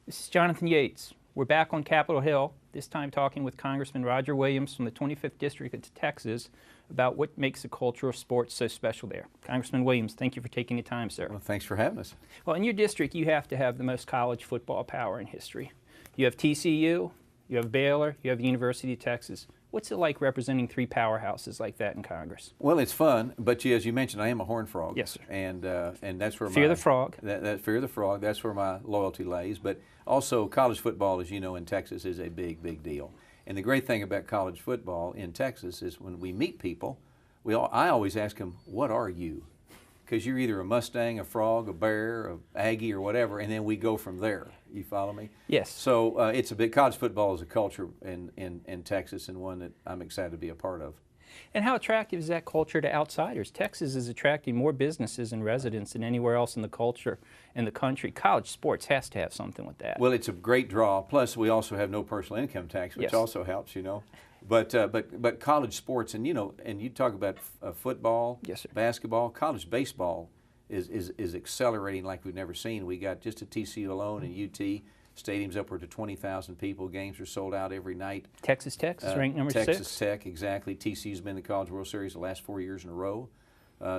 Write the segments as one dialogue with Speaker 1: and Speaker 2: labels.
Speaker 1: This is Jonathan Yates. We're back on Capitol Hill, this time talking with Congressman Roger Williams from the 25th District of Texas about what makes the culture of sports so special there. Congressman Williams, thank you for taking the time, sir.
Speaker 2: Well, thanks for having us.
Speaker 1: Well, in your district, you have to have the most college football power in history. You have TCU, you have Baylor, you have the University of Texas. What's it like representing three powerhouses like that in Congress?
Speaker 2: Well, it's fun, but as you mentioned, I am a Horned Frog.
Speaker 1: Yes, sir.
Speaker 2: And that's where
Speaker 1: Fear the frog.
Speaker 2: That fear the frog. That's where my loyalty lays. But also, college football, as you know, in Texas is a big, big deal. And the great thing about college football in Texas is when we meet people, I always ask them, "What are you?" Because you're either a Mustang, a frog, a bear, a Aggie, or whatever, and then we go from there. You follow me?
Speaker 1: Yes.
Speaker 2: So it's a big, college football is a culture in Texas, and one that I'm excited to be a part of.
Speaker 1: And how attractive is that culture to outsiders? Texas is attracting more businesses and residents than anywhere else in the culture in the country. College sports has to have something with that.
Speaker 2: Well, it's a great draw. Plus, we also have no personal income tax, which
Speaker 1: Yes.
Speaker 2: also helps, you know. But college sports, and and you talk about football,
Speaker 1: Yes, sir.
Speaker 2: basketball, college baseball is accelerating like we've never seen. We got just at TCU alone and UT stadiums upward to 20,000 people. Games are sold out every night.
Speaker 1: Texas Tech is ranked number
Speaker 2: Texas
Speaker 1: 6.
Speaker 2: Tech, exactly. TCU's been in the College World Series the last 4 years in a row.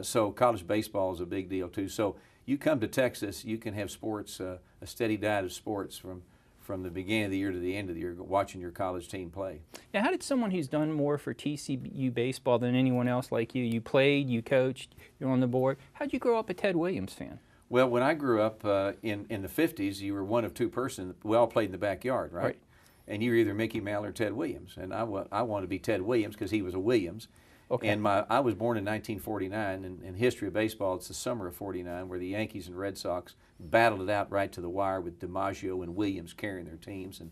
Speaker 2: So college baseball is a big deal too. So you come to Texas, you can have sports, a steady diet of sports from the beginning of the year to the end of the year, watching your college team play.
Speaker 1: Now, how did someone who's done more for TCU baseball than anyone else like you played, you coached, you're on the board, how'd you grow up a Ted Williams fan?
Speaker 2: Well, when I grew up in the 50s, you were one of two persons. We all played in the backyard, right?
Speaker 1: Right.
Speaker 2: And you were either Mickey Mantle or Ted Williams. And I wanted to be Ted Williams because he was a Williams.
Speaker 1: Okay.
Speaker 2: And I was born in 1949, and in history of baseball, it's the summer of '49, where the Yankees and Red Sox battled it out right to the wire with DiMaggio and Williams carrying their teams. And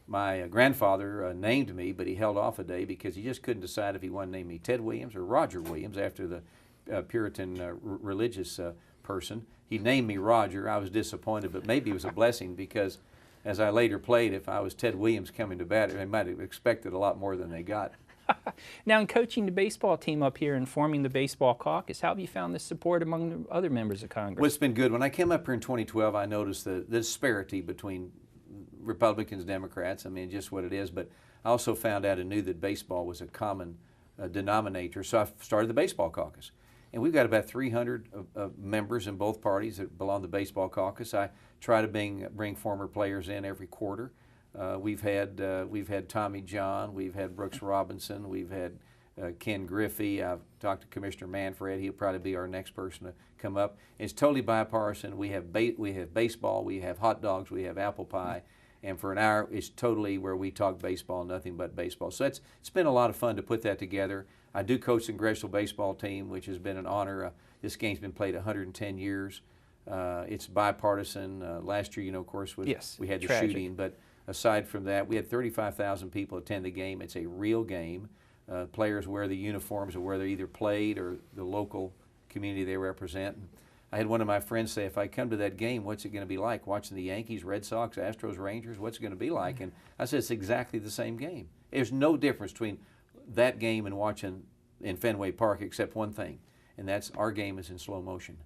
Speaker 2: my grandfather named me, but he held off a day because he just couldn't decide if he wanted to name me Ted Williams or Roger Williams after the Puritan religious person. He named me Roger. I was disappointed, but maybe it was a blessing because as I later played, if I was Ted Williams coming to bat, they might have expected a lot more than they got.
Speaker 1: Now, in coaching the baseball team up here and forming the baseball caucus, how have you found the support among the other members of Congress?
Speaker 2: Well, it's been good. When I came up here in 2012, I noticed the disparity between Republicans and Democrats. I mean, just what it is. But I also found out and knew that baseball was a common denominator. So I started the baseball caucus. And we've got about 300 members in both parties that belong to the baseball caucus. I try to bring former players in every quarter. We've had Tommy John, we've had Brooks Robinson, we've had Ken Griffey. I've talked to Commissioner Manfred. He'll probably be our next person to come up. It's totally bipartisan. We have baseball, we have hot dogs, we have apple pie, and for an hour it's totally where we talk baseball, nothing but baseball. So it's been a lot of fun to put that together. I do coach the congressional baseball team, which has been an honor. This game's been played 110 years. It's bipartisan. Last year, of course, we had the
Speaker 1: tragic
Speaker 2: shooting, but aside from that, we had 35,000 people attend the game. It's a real game. Players wear the uniforms of where they either played or the local community they represent. I had one of my friends say, if I come to that game, what's it going to be like? Watching the Yankees, Red Sox, Astros, Rangers, what's it going to be like? And I said, it's exactly the same game. There's no difference between that game and watching in Fenway Park except one thing, and that's our game is in slow motion.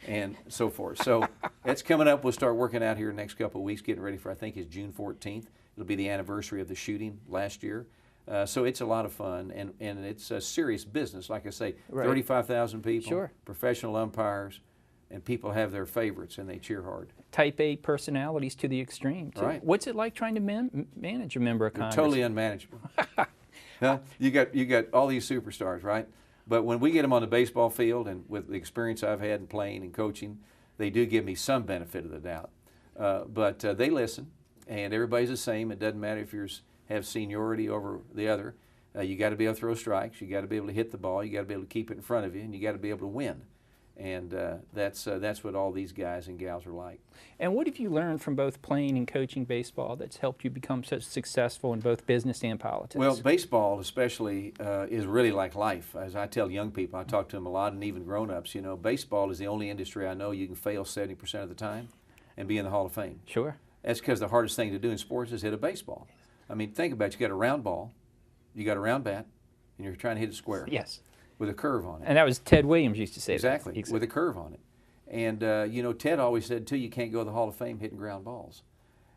Speaker 2: And so forth. So that's coming up. We'll start working out here in the next couple of weeks, getting ready for, I think it's June 14th. It'll be the anniversary of the shooting last year. So it's a lot of fun, and it's a serious business. Like I say,
Speaker 1: Right.
Speaker 2: 35,000 people,
Speaker 1: Sure.
Speaker 2: professional umpires, and people have their favorites, and they cheer hard.
Speaker 1: Type A personalities to the extreme, too.
Speaker 2: Right.
Speaker 1: What's it like trying to manage a member of
Speaker 2: They're
Speaker 1: Congress?
Speaker 2: totally unmanageable. Huh? You got all these superstars, right? But when we get them on the baseball field, and with the experience I've had in playing and coaching, they do give me some benefit of the doubt. But they listen, and everybody's the same. It doesn't matter if you have seniority over the other. You got to be able to throw strikes. You got to be able to hit the ball. You got to be able to keep it in front of you, and you got to be able to win. And that's what all these guys and gals are like.
Speaker 1: And what have you learned from both playing and coaching baseball that's helped you become so successful in both business and politics?
Speaker 2: Well, baseball especially is really like life. As I tell young people, I talk to them a lot, and even grown-ups, baseball is the only industry I know you can fail 70% of the time and be in the Hall of Fame.
Speaker 1: Sure.
Speaker 2: That's because the hardest thing to do in sports is hit a baseball. I mean, think about it. You got a round ball, you got a round bat, and you're trying to hit it square.
Speaker 1: Yes.
Speaker 2: With a curve on it.
Speaker 1: And that was Ted Williams used to say
Speaker 2: Exactly,
Speaker 1: that.
Speaker 2: with a curve on it. And, Ted always said, too, you can't go to the Hall of Fame hitting ground balls.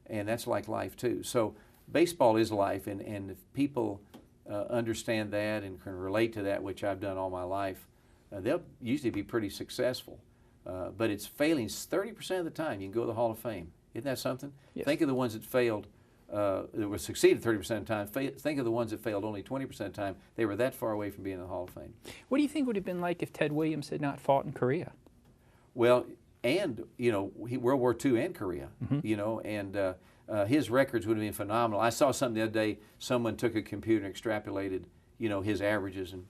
Speaker 2: and that's like life too. So baseball is life, and if people understand that and can relate to that, which I've done all my life, they'll usually be pretty successful. But it's failing 30% of the time. You can go to the Hall of Fame. Isn't that something?
Speaker 1: Yes.
Speaker 2: Think of the ones that failed, that were succeeded 30% of the time. Think of the ones that failed only 20% of the time. They were that far away from being in the Hall of Fame.
Speaker 1: What do you think would have been like if Ted Williams had not fought in Korea?
Speaker 2: Well, and World War II and Korea, and his records would have been phenomenal. I saw something the other day. Someone took a computer and extrapolated, his averages and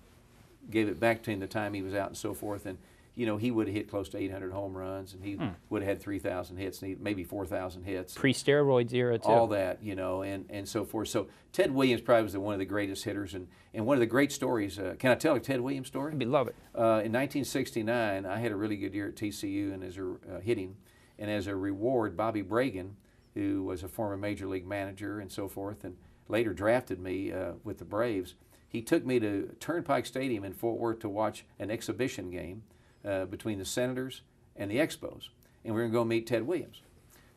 Speaker 2: gave it back to him the time he was out and so forth. And he would have hit close to 800 home runs, and he would have had 3,000 hits, and maybe 4,000 hits.
Speaker 1: Pre-steroids era, too.
Speaker 2: All that, and so forth. So Ted Williams probably was one of the greatest hitters, and one of the great stories. Can I tell a Ted Williams story?
Speaker 1: I'd love it.
Speaker 2: In 1969, I had a really good year at TCU and as a hitting, and as a reward, Bobby Bragan, who was a former major league manager and so forth, and later drafted me with the Braves, he took me to Turnpike Stadium in Fort Worth to watch an exhibition game between the Senators and the Expos, and we were going to go meet Ted Williams.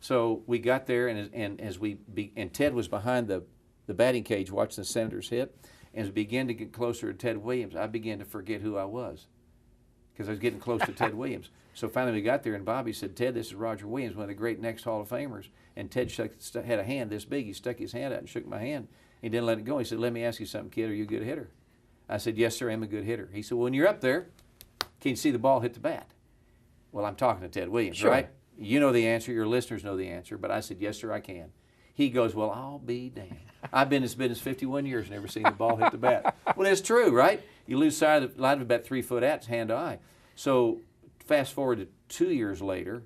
Speaker 2: So we got there, and Ted was behind the batting cage watching the Senators hit. And as we began to get closer to Ted Williams, I began to forget who I was because I was getting close to Ted Williams. So finally we got there, and Bobby said, "Ted, this is Roger Williams, one of the great next Hall of Famers." And Ted had a hand this big. He stuck his hand out and shook my hand. He didn't let it go. He said, "Let me ask you something, kid. Are you a good hitter?" I said, "Yes, sir, I'm a good hitter." He said, "Well, when you're up there, can you see the ball hit the bat?" Well, I'm talking to Ted Williams,
Speaker 1: sure.
Speaker 2: Right? You know the answer. Your listeners know the answer. But I said, "Yes, sir, I can." He goes, "Well, I'll be damned. I've been in this business 51 years, never seen the ball hit the bat." Well, it's true, right? You lose sight of about 3 foot at hand to eye. So fast forward to 3 years later,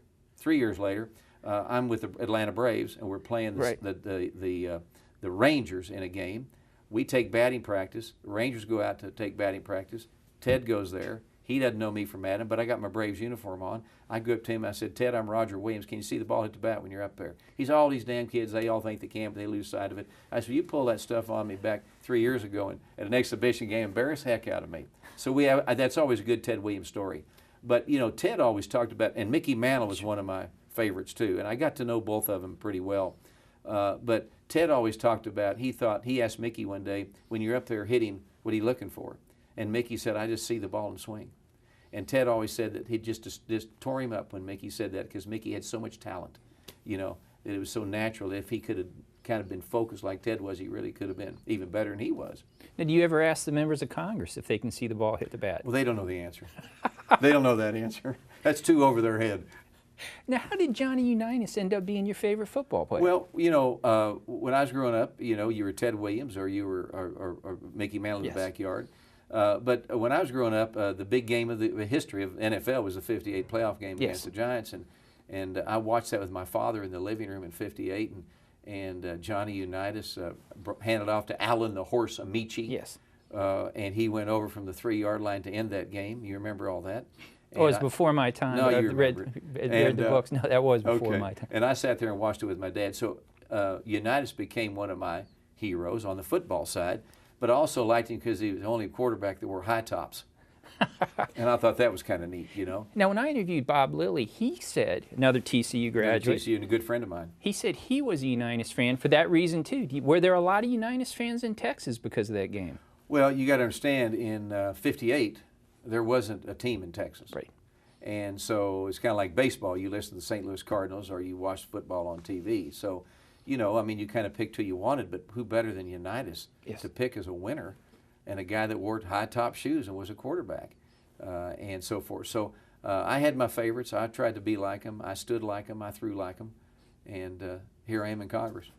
Speaker 2: I'm with the Atlanta Braves, and we're playing the Rangers in a game. We take batting practice. The Rangers go out to take batting practice. Ted goes there. He doesn't know me from Adam, but I got my Braves uniform on. I go up to him. I said, "Ted, I'm Roger Williams. Can you see the ball hit the bat when you're up there?" He's all these damn kids. They all think they can, but they lose sight of it. I said, "You pull that stuff on me back 3 years ago and at an exhibition game, embarrass the heck out of me." So that's always a good Ted Williams story. But Ted always talked about, and Mickey Mantle was one of my favorites too, and I got to know both of them pretty well. But Ted always talked about. He asked Mickey one day, "When you're up there hitting, what are you looking for?" And Mickey said, "I just see the ball and swing." And Ted always said that he just tore him up when Mickey said that, because Mickey had so much talent, that it was so natural that if he could have kind of been focused like Ted was, he really could have been even better than he was.
Speaker 1: Now, do you ever ask the members of Congress if they can see the ball hit the bat?
Speaker 2: Well, they don't know the answer. They don't know that answer. That's too over their head.
Speaker 1: Now, how did Johnny Unitas end up being your favorite football player?
Speaker 2: Well, when I was growing up, you were Ted Williams or you were or Mickey Mantle in the backyard. But when I was growing up, the big game of the history of NFL was the '58 playoff game against the Giants, and I watched that with my father in the living room in '58, and Johnny Unitas handed off to Alan the Horse Amici.
Speaker 1: Yes.
Speaker 2: And he went over from the 3-yard line to end that game. You remember all that?
Speaker 1: It was before my time.
Speaker 2: No,
Speaker 1: but
Speaker 2: you
Speaker 1: I've read the books. No, that was before my time.
Speaker 2: And I sat there and watched it with my dad. So Unitas became one of my heroes on the football side, but I also liked him because he was the only quarterback that wore high tops. And I thought that was kind of neat,
Speaker 1: Now, when I interviewed Bob Lilly, he said, another TCU graduate.
Speaker 2: TCU and a good friend of mine.
Speaker 1: He said he was a Unitas fan for that reason, too. Were there a lot of Unitas fans in Texas because of that game?
Speaker 2: Well, you got to understand, in '58, there wasn't a team in Texas.
Speaker 1: Right.
Speaker 2: And so it's kind of like baseball. You listen to the St. Louis Cardinals or you watch football on TV. So, you kind of picked who you wanted, but who better than Unitas to pick as a winner, and a guy that wore high-top shoes and was a quarterback, and so forth. So I had my favorites. I tried to be like them. I stood like them. I threw like them. And here I am in Congress.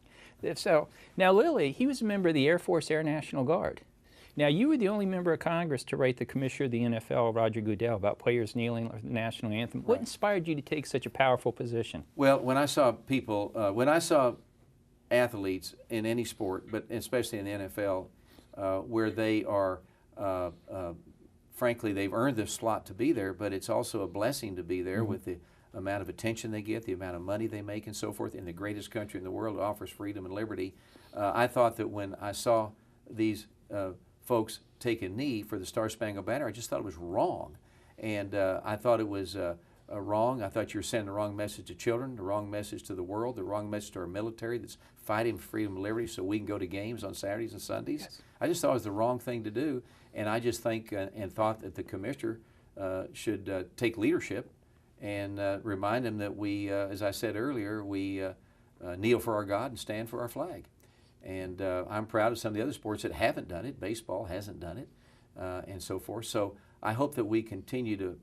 Speaker 1: So now Lilly, he was a member of the Air Force Air National Guard. Now, you were the only member of Congress to write the Commissioner of the NFL, Roger Goodell, about players kneeling for the national anthem. What inspired you to take such a powerful position?
Speaker 2: Well, when I saw athletes in any sport, but especially in the NFL, where they are, frankly, they've earned this slot to be there, but it's also a blessing to be there with the amount of attention they get, the amount of money they make, and so forth, in the greatest country in the world that offers freedom and liberty. I thought that when I saw these folks take a knee for the Star Spangled Banner, I just thought it was wrong. And I thought it was wrong. I thought you were sending the wrong message to children, the wrong message to the world, the wrong message to our military that's fighting for freedom and liberty so we can go to games on Saturdays and Sundays.
Speaker 1: Yes.
Speaker 2: I just thought it was the wrong thing to do, and I just think and thought that the commissioner should take leadership and remind them that we, as I said earlier, we kneel for our God and stand for our flag. And I'm proud of some of the other sports that haven't done it. Baseball hasn't done it, and so forth. So I hope that we continue to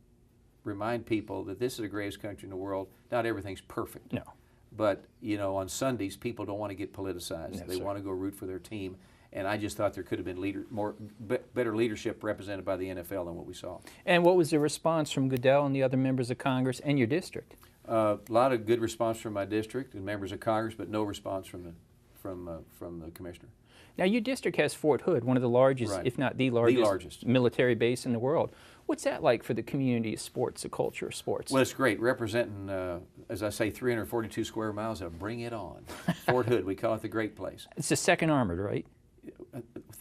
Speaker 2: remind people that this is the greatest country in the world. Not everything's perfect.
Speaker 1: No.
Speaker 2: But, you know, on Sundays, people don't want to get politicized.
Speaker 1: No,
Speaker 2: they
Speaker 1: sir.
Speaker 2: want to go root for their team. And I just thought there could have been better leadership represented by the NFL than what we saw.
Speaker 1: And what was the response from Goodell and the other members of Congress and your district?
Speaker 2: A lot of good response from my district and members of Congress, but no response from the commissioner.
Speaker 1: Now, your district has Fort Hood, one of the largest,
Speaker 2: Right.
Speaker 1: if not the largest,
Speaker 2: largest.
Speaker 1: military base in the world. What's that like for the community of sports, the culture of sports?
Speaker 2: Well, it's great representing, as I say, 342 square miles of bring it on. Fort Hood, we call it the great place.
Speaker 1: It's the 2nd Armored, right?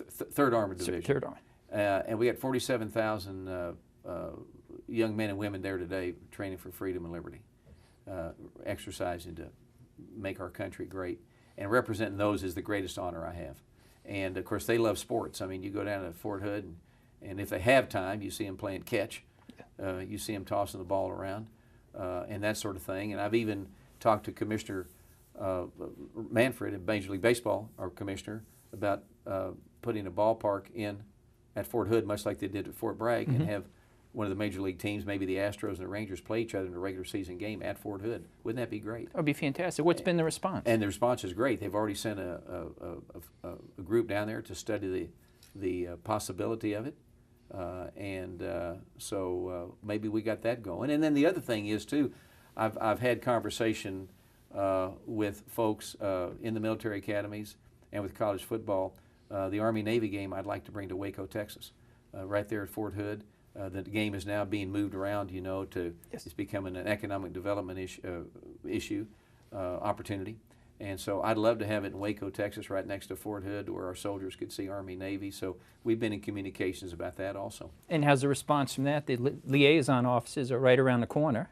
Speaker 2: Third Armored Division.
Speaker 1: 3rd Armored.
Speaker 2: And we got 47,000 young men and women there today training for freedom and liberty, exercising to make our country great. And representing those is the greatest honor I have. And, of course, they love sports. I mean, you go down to Fort Hood, and if they have time, you see them playing catch. You see them tossing the ball around and that sort of thing. And I've even talked to Commissioner Manfred in Major League Baseball, our commissioner, about putting a ballpark in at Fort Hood, much like they did at Fort Bragg, and have one of the major league teams, maybe the Astros and the Rangers, play each other in a regular season game at Fort Hood. Wouldn't that be great?
Speaker 1: That would be fantastic. What's been the response?
Speaker 2: And the response is great. They've already sent a group down there to study the possibility of it. So maybe we got that going. And then the other thing is, too, I've had conversation with folks in the military academies and with college football. The Army-Navy game I'd like to bring to Waco, Texas, right there at Fort Hood. The game is now being moved around, you know, to
Speaker 1: Yes.
Speaker 2: it's becoming an economic development opportunity. And so I'd love to have it in Waco, Texas, right next to Fort Hood, where our soldiers could see Army-Navy. So we've been in communications about that also.
Speaker 1: And how's the response from that? The liaison offices are right around the corner.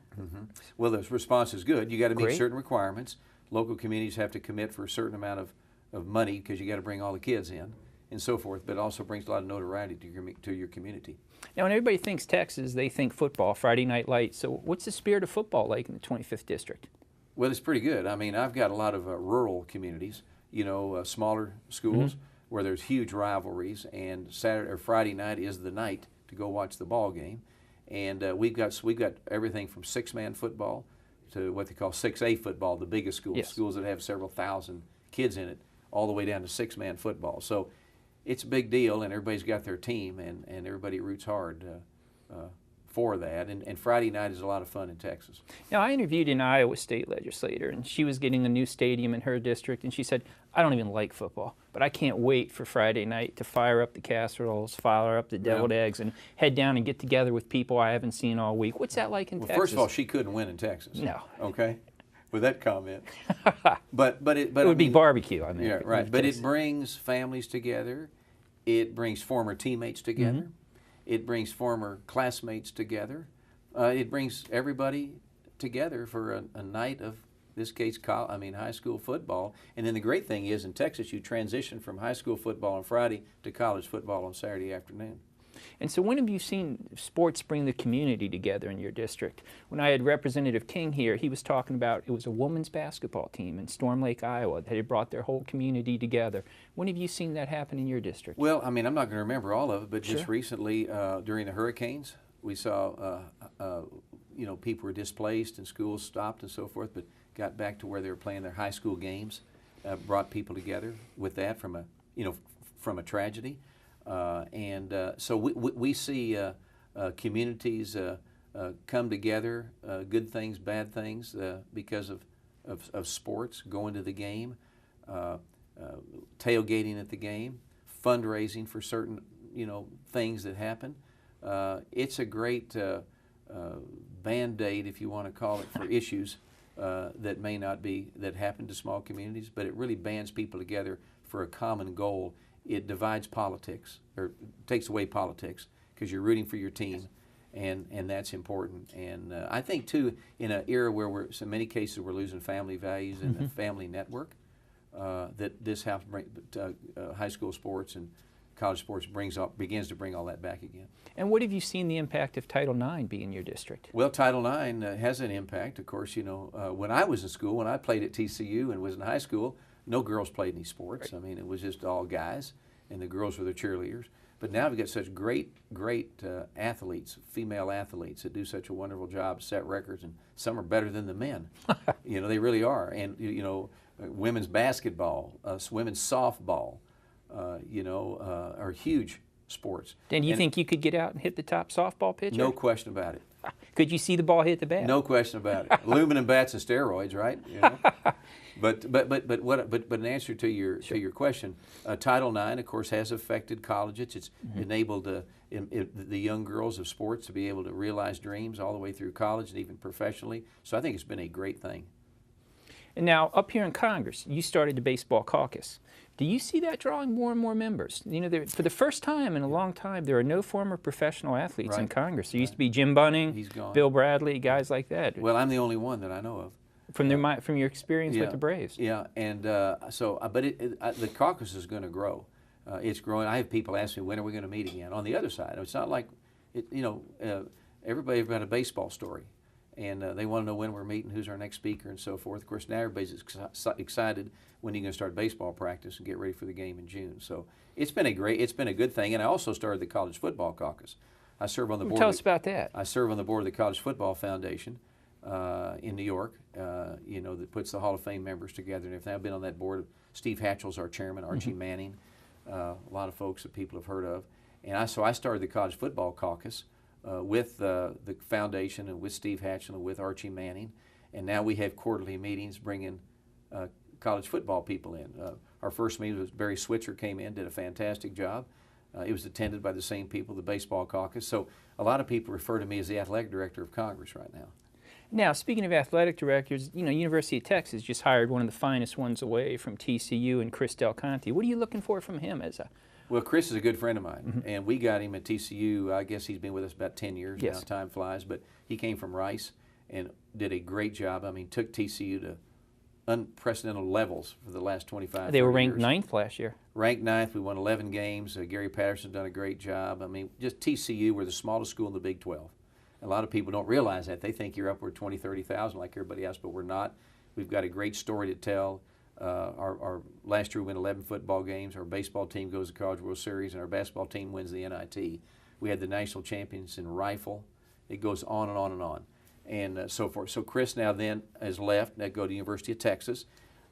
Speaker 2: Well, the response is good. You got to meet
Speaker 1: Great.
Speaker 2: certain requirements. Local communities have to commit for a certain amount of money because you got to bring all the kids in and so forth, but it also brings a lot of notoriety to your community.
Speaker 1: Now, when everybody thinks Texas, they think football, Friday Night Lights. So what's the spirit of football like in the 25th District?
Speaker 2: Well, it's pretty good. I mean, I've got a lot of rural communities, you know, smaller schools where there's huge rivalries, and Saturday or Friday night is the night to go watch the ball game. And we've got everything from 6-man football to what they call 6A football, the biggest schools,
Speaker 1: Yes.
Speaker 2: schools that have several thousand kids in it, all the way down to 6-man football. So it's a big deal, and everybody's got their team, and everybody roots hard for that. And Friday night is a lot of fun in Texas.
Speaker 1: Now, I interviewed an Iowa State legislator, and she was getting a new stadium in her district, and she said, I don't even like football, but I can't wait for Friday night to fire up the casseroles, fire up the deviled eggs, and head down and get together with people I haven't seen all week. What's that like in Texas?
Speaker 2: First of all, she couldn't win in Texas.
Speaker 1: No.
Speaker 2: Okay? With that comment. But
Speaker 1: it would be barbecue, I mean.
Speaker 2: Yeah, right. But it brings families together. It brings former teammates together. It brings former classmates together. It brings everybody together for a night of, in this case, high school football. And then the great thing is, in Texas, you transition from high school football on Friday to college football on Saturday afternoon.
Speaker 1: And so when have you seen sports bring the community together in your district? When I had Representative King here, he was talking about it was a women's basketball team in Storm Lake, Iowa, that had brought their whole community together. When have you seen that happen in your district?
Speaker 2: Well, I mean, I'm not going to remember all of it, but just
Speaker 1: Sure.
Speaker 2: recently during the hurricanes, we saw, people were displaced and schools stopped and so forth, but got back to where they were playing their high school games, brought people together with that from a tragedy. So we see communities come together, good things, bad things, because of sports, going to the game, tailgating at the game, fundraising for certain things that happen. It's a great Band-Aid, if you want to call it, for issues that happen to small communities, but it really bands people together for a common goal. It divides politics, or takes away politics, because you're rooting for your team, and that's important. And I think too, in an era where in many cases we're losing family values and the family network, that this high school sports and college sports begins to bring all that back again.
Speaker 1: And what have you seen the impact of Title IX be in your district?
Speaker 2: Well, Title IX has an impact. Of course, when I was in school, when I played at TCU and was in high school, no girls played any sports.
Speaker 1: Right.
Speaker 2: I mean, it was just all guys, and the girls were the cheerleaders. But now we've got such great athletes, female athletes that do such a wonderful job, set records, and some are better than the men. They really are. And women's basketball, women's softball, are huge sports.
Speaker 1: And you think you could get out and hit the top softball pitcher?
Speaker 2: No question about it.
Speaker 1: Could you see the ball hit the bat?
Speaker 2: No question about it. Aluminum bats and steroids, right? But in answer to your question, Title IX, of course, has affected colleges. It's enabled the young girls of sports to be able to realize dreams all the way through college and even professionally. So I think it's been a great thing.
Speaker 1: And now, up here in Congress, you started the baseball caucus. Do you see that drawing more and more members? For the first time in a long time, there are no former professional athletes in Congress. There used to be Jim Bunning,
Speaker 2: He's gone.
Speaker 1: Bill Bradley, guys like that.
Speaker 2: Well, I'm the only one that I know of.
Speaker 1: From your experience with the Braves.
Speaker 2: Yeah, and the caucus is going to grow. It's growing. I have people ask me, when are we going to meet again? On the other side, it's not like, everybody's got a baseball story. And they want to know when we're meeting, who's our next speaker, and so forth. Of course, now everybody's excited when you're going to start baseball practice and get ready for the game in June. So it's been a good thing. And I also started the College Football Caucus. I serve on the board.
Speaker 1: Tell us about that.
Speaker 2: I serve on the board of the College Football Foundation in New York. That puts the Hall of Fame members together and everything. I've been on that board. Steve Hatchell's our chairman. Archie Manning, a lot of folks that people have heard of. And so I started the College Football Caucus. With the foundation and with Steve Hatchell and with Archie Manning, and now we have quarterly meetings bringing college football people in. Our first meeting was Barry Switzer came in, did a fantastic job. It was attended by the same people, the baseball caucus. So a lot of people refer to me as the athletic director of Congress right now.
Speaker 1: Now, speaking of athletic directors, University of Texas just hired one of the finest ones away from TCU, and Chris Del Conte. What are you looking for from him as a?
Speaker 2: Well, Chris is a good friend of mine, and we got him at TCU. I guess he's been with us about 10 years now. Time flies, but he came from Rice and did a great job. I mean, took TCU to unprecedented levels for the last 25
Speaker 1: They were ranked
Speaker 2: years.
Speaker 1: 9th last year.
Speaker 2: Ranked 9th. We won 11 games. Gary Patterson's done a great job. I mean, just TCU, we're the smallest school in the Big 12. A lot of people don't realize that. They think you're upward 20, 30,000 like everybody else, but we're not. We've got a great story to tell. Our last year we win 11 football games. Our baseball team goes to the College World Series, and our basketball team wins the NIT. We had the national champions in rifle. It goes on and on and on, and so forth. So Chris now then has left. Now go to the University of Texas.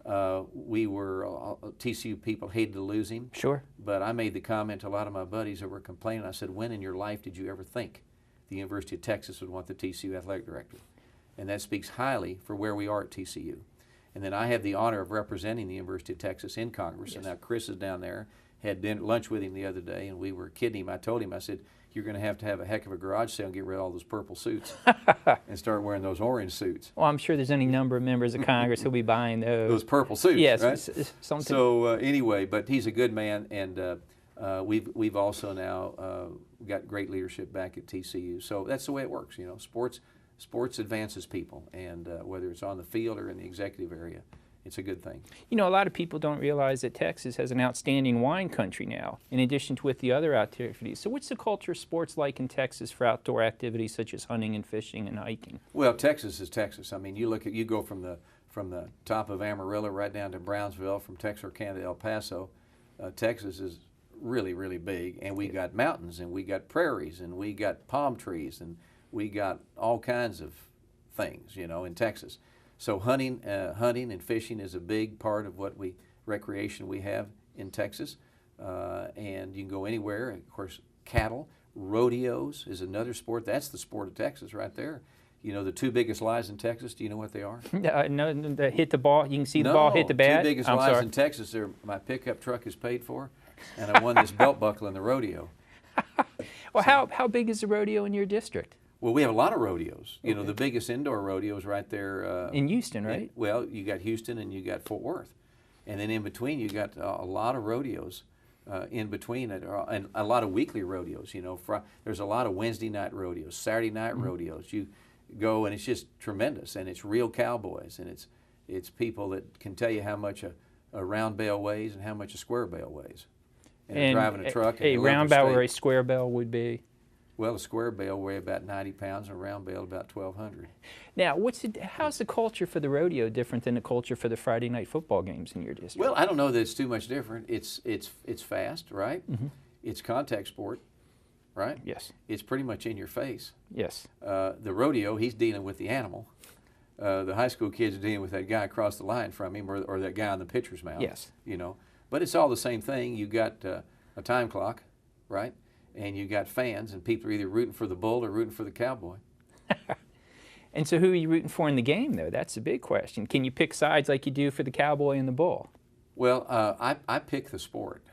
Speaker 2: TCU people hated to lose him.
Speaker 1: Sure.
Speaker 2: But I made the comment to a lot of my buddies that were complaining. I said, when in your life did you ever think the University of Texas would want the TCU athletic director? And that speaks highly for where we are at TCU. And then I have the honor of representing the University of Texas in Congress. And now Chris is down there. Had lunch with him the other day, and we were kidding him. I told him, I said, you're going to have a heck of a garage sale and get rid of all those purple suits and start wearing those orange suits.
Speaker 1: Well, I'm sure there's any number of members of Congress who'll be buying those.
Speaker 2: Those purple suits,
Speaker 1: yes,
Speaker 2: right?
Speaker 1: Something.
Speaker 2: So anyway, but he's a good man, and we've also now got great leadership back at TCU. So that's the way it works, Sports advances people, and whether it's on the field or in the executive area, it's a good thing.
Speaker 1: A lot of people don't realize that Texas has an outstanding wine country now, in addition to with the other activities. So what's the culture of sports like in Texas for outdoor activities such as hunting and fishing and hiking?
Speaker 2: Well, Texas is Texas. I mean, you go from the top of Amarillo right down to Brownsville, from Texarkana to El Paso. Texas is really, really big, and we got mountains, and we got prairies, and we got palm trees, and we got all kinds of things, in Texas. So hunting and fishing is a big part of what recreation we have in Texas, and you can go anywhere. Of course, cattle, rodeos is another sport. That's the sport of Texas right there. The two biggest lies in Texas. Do you know what they are?
Speaker 1: No, the hit the ball. You can see the ball hit the bat.
Speaker 2: Two biggest lies in Texas are my pickup truck is paid for, and I won this belt buckle in the rodeo.
Speaker 1: Well, how big is the rodeo in your district?
Speaker 2: Well, we have a lot of rodeos. The biggest indoor rodeo is right there.
Speaker 1: In Houston, right?
Speaker 2: Well, you got Houston and you got Fort Worth. And then in between you got a lot of rodeos in between it, and a lot of weekly rodeos. You know, there's a lot of Wednesday night rodeos, Saturday night rodeos. You go and it's just tremendous, and it's real cowboys, and it's people that can tell you how much a round bale weighs and how much a square bale weighs. And they're driving a truck.
Speaker 1: A round bale or a square bale would be?
Speaker 2: Well, a square bale weigh about 90 pounds, and a round bale about 1,200.
Speaker 1: Now, how's the culture for the rodeo different than the culture for the Friday night football games in your district?
Speaker 2: Well, I don't know that it's too much different. It's fast, right?
Speaker 1: Mm-hmm.
Speaker 2: It's contact sport, right?
Speaker 1: Yes.
Speaker 2: It's pretty much in your face.
Speaker 1: Yes.
Speaker 2: The rodeo, he's dealing with the animal. The high school kids are dealing with that guy across the line from him, or that guy on the pitcher's mound.
Speaker 1: Yes.
Speaker 2: You know, but it's all the same thing. You got a time clock, right? And you got fans, and people are either rooting for the bull or rooting for the cowboy.
Speaker 1: And so who are you rooting for in the game, though? That's a big question. Can you pick sides like you do for the cowboy and the bull?
Speaker 2: Well, I pick the sport.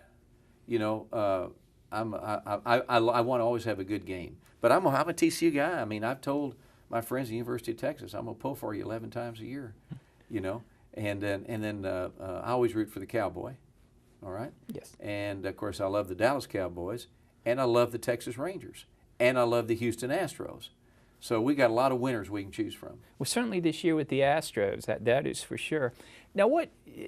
Speaker 2: You know, I want to always have a good game. But I'm a TCU guy. I mean, I've told my friends at the University of Texas, I'm going to pull for you 11 times a year, you know. And then I always root for the cowboy, all right?
Speaker 1: Yes.
Speaker 2: And, of course, I love the Dallas Cowboys, and I love the Texas Rangers, and I love the Houston Astros. So we got a lot of winners we can choose from.
Speaker 1: Well, certainly this year with the Astros, that is for sure. Now,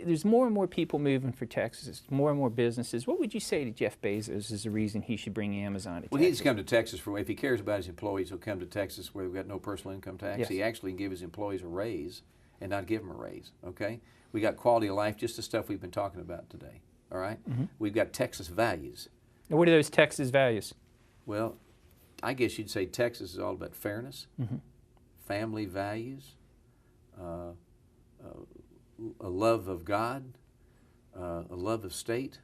Speaker 1: there's more and more people moving for Texas, more and more businesses. What would you say to Jeff Bezos is the reason he should bring Amazon to Texas?
Speaker 2: Well, he needs to come to Texas if he cares about his employees, he'll come to Texas where we've got no personal income tax.
Speaker 1: Yes.
Speaker 2: He actually can give his employees a raise and not give them a raise, okay? We got quality of life, just the stuff we've been talking about today, all right?
Speaker 1: Mm-hmm.
Speaker 2: We've got Texas values.
Speaker 1: Now, what are those Texas values?
Speaker 2: Well, I guess you'd say Texas is all about fairness,
Speaker 1: Mm-hmm.
Speaker 2: family values, a love of God, a love of state,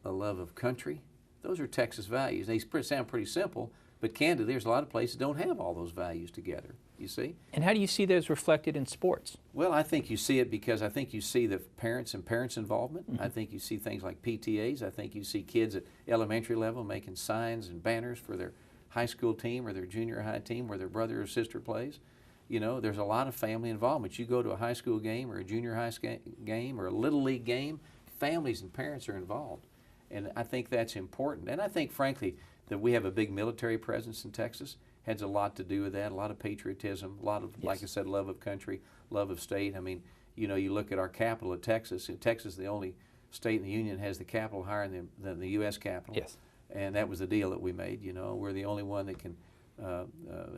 Speaker 2: a love of country. Those are Texas values. They sound pretty simple, but candidly, there's a lot of places that don't have all those values together, you see?
Speaker 1: And how do you see those reflected in sports?
Speaker 2: Well, I think you see it because I think you see the parents involvement. Mm-hmm. I think you see things like PTAs. I think you see kids at elementary level making signs and banners for their high school team or their junior high team where their brother or sister plays. You know, there's a lot of family involvement. You go to a high school game or a junior high game or a little league game, families and parents are involved. And I think that's important. And I think, frankly, that we have a big military presence in Texas has a lot to do with that, a lot of patriotism, a lot of,
Speaker 1: yes,
Speaker 2: like I said, love of country, love of state. I mean, you know, you look at our capital of Texas, and Texas is the only state in the union that has the capital higher than the U.S. capital.
Speaker 1: Yes.
Speaker 2: And that was the deal that we made, you know. We're the only one that can,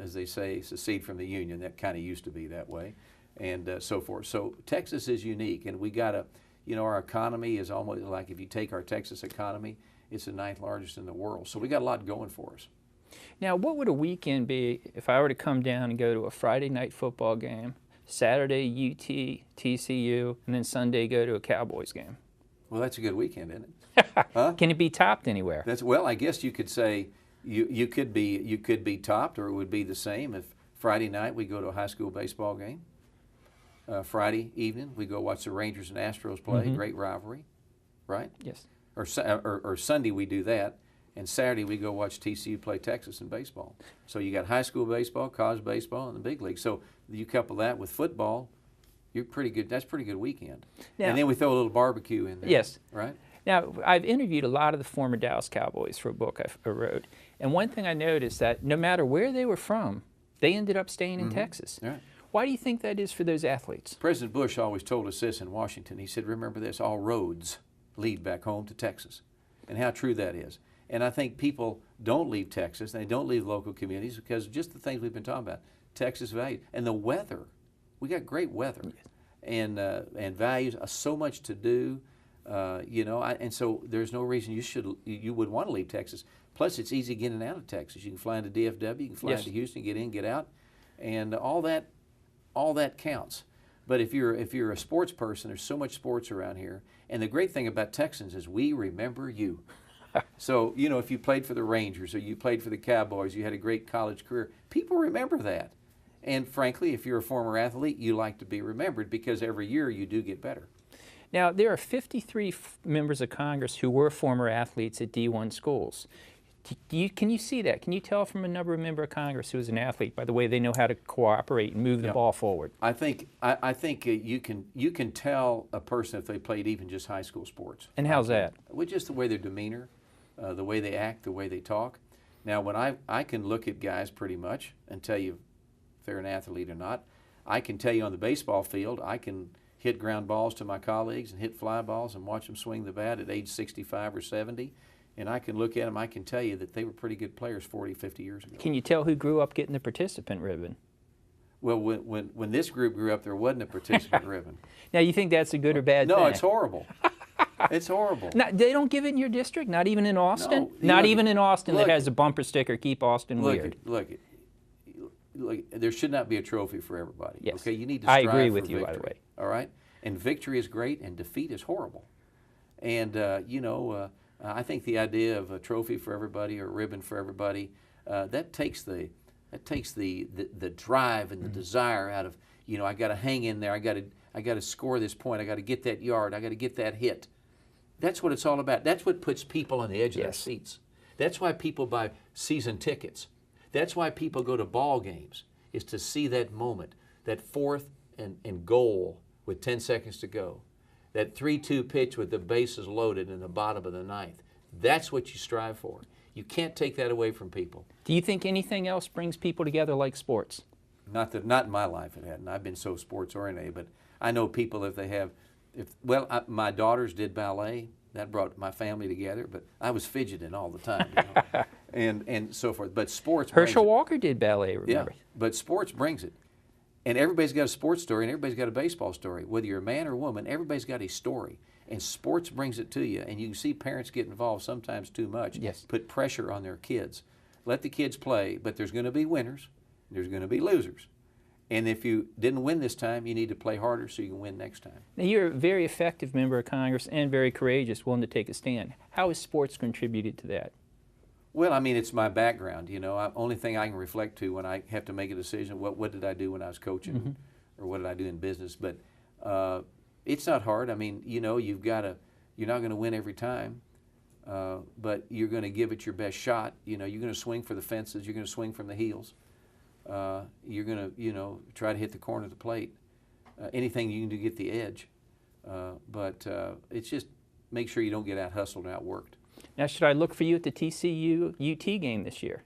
Speaker 2: as they say, secede from the union. That kind of used to be that way, and so forth. So Texas is unique, and we got to, you know, our economy is almost like, if you take our Texas economy, it's the 9th largest in the world. So we got a lot going for us.
Speaker 1: Now, what would a weekend be if I were to come down and go to a Friday night football game, Saturday UT, TCU, and then Sunday go to a Cowboys game?
Speaker 2: Well, that's a good weekend, isn't it?
Speaker 1: Huh? Can it be topped anywhere?
Speaker 2: Well, I guess you could say you could be topped, or it would be the same if Friday night we go to a high school baseball game. Friday evening we go watch the Rangers and Astros play,
Speaker 1: Mm-hmm.
Speaker 2: great rivalry, right?
Speaker 1: Yes.
Speaker 2: Or Sunday we do that, and Saturday we go watch TCU play Texas in baseball. So you got high school baseball, college baseball, and the big league. So you couple that with football, you're pretty good. That's a pretty good weekend.
Speaker 1: Now,
Speaker 2: and then we throw a little barbecue in there.
Speaker 1: Yes.
Speaker 2: Right.
Speaker 1: Now, I've interviewed a lot of the former Dallas Cowboys for a book I wrote, and one thing I noticed that no matter where they were from, they ended up staying in Texas.
Speaker 2: Right.
Speaker 1: Why do you think that is for those athletes?
Speaker 2: President Bush always told us this in Washington. He said, remember this, all roads lead back home to Texas. And how true that is. And I think people don't leave Texas, they don't leave local communities because of just the things we've been talking about. Texas value. And the weather. We got great weather. Yes. And values, so much to do. You know, and so there's no reason you would want to leave Texas. Plus, it's easy getting out of Texas. You can fly into DFW, you can fly
Speaker 1: yes,
Speaker 2: into Houston, get in, get out, and all that counts. But if you're a sports person, there's so much sports around here. And the great thing about Texans is we remember you. So, you know, if you played for the Rangers or you played for the Cowboys, you had a great college career, people remember that. And frankly, if you're a former athlete, you like to be remembered because every year you do get better.
Speaker 1: Now, there are 53 members of Congress who were former athletes at D1 schools. Can you see that? Can you tell from a member of Congress who is an athlete by the way they know how to cooperate and move the ball forward?
Speaker 2: I think you can tell a person if they played even just high school sports.
Speaker 1: And how's that?
Speaker 2: With just the way their demeanor, the way they act, the way they talk. Now, when I can look at guys pretty much and tell you if they're an athlete or not. I can tell you on the baseball field, I can hit ground balls to my colleagues and hit fly balls and watch them swing the bat at age 65 or 70. And I can look at them, I can tell you that they were pretty good players 40, 50 years ago.
Speaker 1: Can you tell who grew up getting the participant ribbon?
Speaker 2: Well, when this group grew up, there wasn't a participant ribbon.
Speaker 1: Now, you think that's a good or bad thing?
Speaker 2: No, it's horrible. It's horrible.
Speaker 1: Now, they don't give it in your district? Not even in Austin?
Speaker 2: No,
Speaker 1: Not even in Austin that has a bumper sticker, keep Austin weird.
Speaker 2: Look, there should not be a trophy for everybody.
Speaker 1: Yes.
Speaker 2: Okay, you need to
Speaker 1: I
Speaker 2: strive
Speaker 1: agree
Speaker 2: for
Speaker 1: with you,
Speaker 2: victory,
Speaker 1: by the way.
Speaker 2: All right? And victory is great and defeat is horrible. And, I think the idea of a trophy for everybody or a ribbon for everybody, that takes the drive and the desire out of, I got to hang in there. I got to score this point. I got to get that yard. I got to get that hit. That's what it's all about. That's what puts people on the edge of their seats. That's why people buy season tickets. That's why people go to ball games, is to see that moment, that fourth and goal with 10 seconds to go, that 3-2 pitch with the bases loaded in the bottom of the ninth. That's what you strive for. You can't take that away from people.
Speaker 1: Do you think anything else brings people together like sports?
Speaker 2: Not in my life it hadn't. I've been so sports oriented, but I know people my daughters did ballet. That brought my family together, but I was fidgeting all the time, and so forth. But sports.
Speaker 1: Herschel Walker did ballet, remember?
Speaker 2: Yeah, but sports brings it. And everybody's got a sports story, and everybody's got a baseball story. Whether you're a man or a woman, everybody's got a story. And sports brings it to you. And you can see parents get involved sometimes too much.
Speaker 1: Yes.
Speaker 2: Put pressure on their kids. Let the kids play, but there's going to be winners. There's going to be losers. And if you didn't win this time, you need to play harder so you can win next time.
Speaker 1: Now, you're a very effective member of Congress and very courageous, willing to take a stand. How has sports contributed to that?
Speaker 2: Well, I mean, it's my background. Only thing I can reflect to when I have to make a decision, what did I do when I was coaching, or what did I do in business? But it's not hard. I mean, you're not going to win every time, but you're going to give it your best shot. You're going to swing for the fences. You're going to swing from the heels. You're going to, try to hit the corner of the plate. Anything you can do to get the edge. But it's just make sure you don't get out-hustled and outworked.
Speaker 1: Now, should I look for you at the TCU-UT game this year?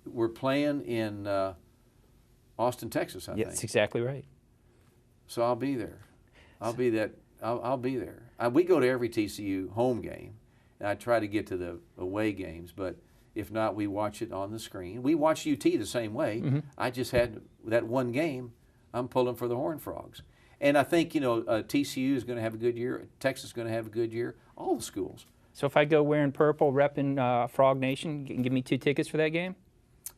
Speaker 2: We're playing in Austin, Texas, I think.
Speaker 1: That's exactly right.
Speaker 2: So I'll be there. I'll be there. We go to every TCU home game, and I try to get to the away games, but if not, we watch it on the screen. We watch UT the same way. I just had that one game, I'm pulling for the Horned Frogs. And I think, TCU is going to have a good year. Texas is going to have a good year. All the schools.
Speaker 1: So if I go wearing purple, repping Frog Nation, you can give me 2 tickets for that game?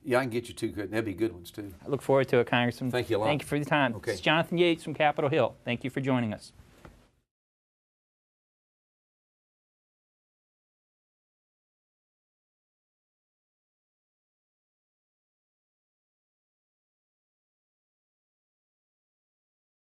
Speaker 2: Yeah, I can get you 2 good. That'd be good ones, too.
Speaker 1: I look forward to it, Congressman.
Speaker 2: Thank you a lot.
Speaker 1: Thank you for the time.
Speaker 2: Okay.
Speaker 1: It's Jonathan Yates from Capitol Hill. Thank you for joining us.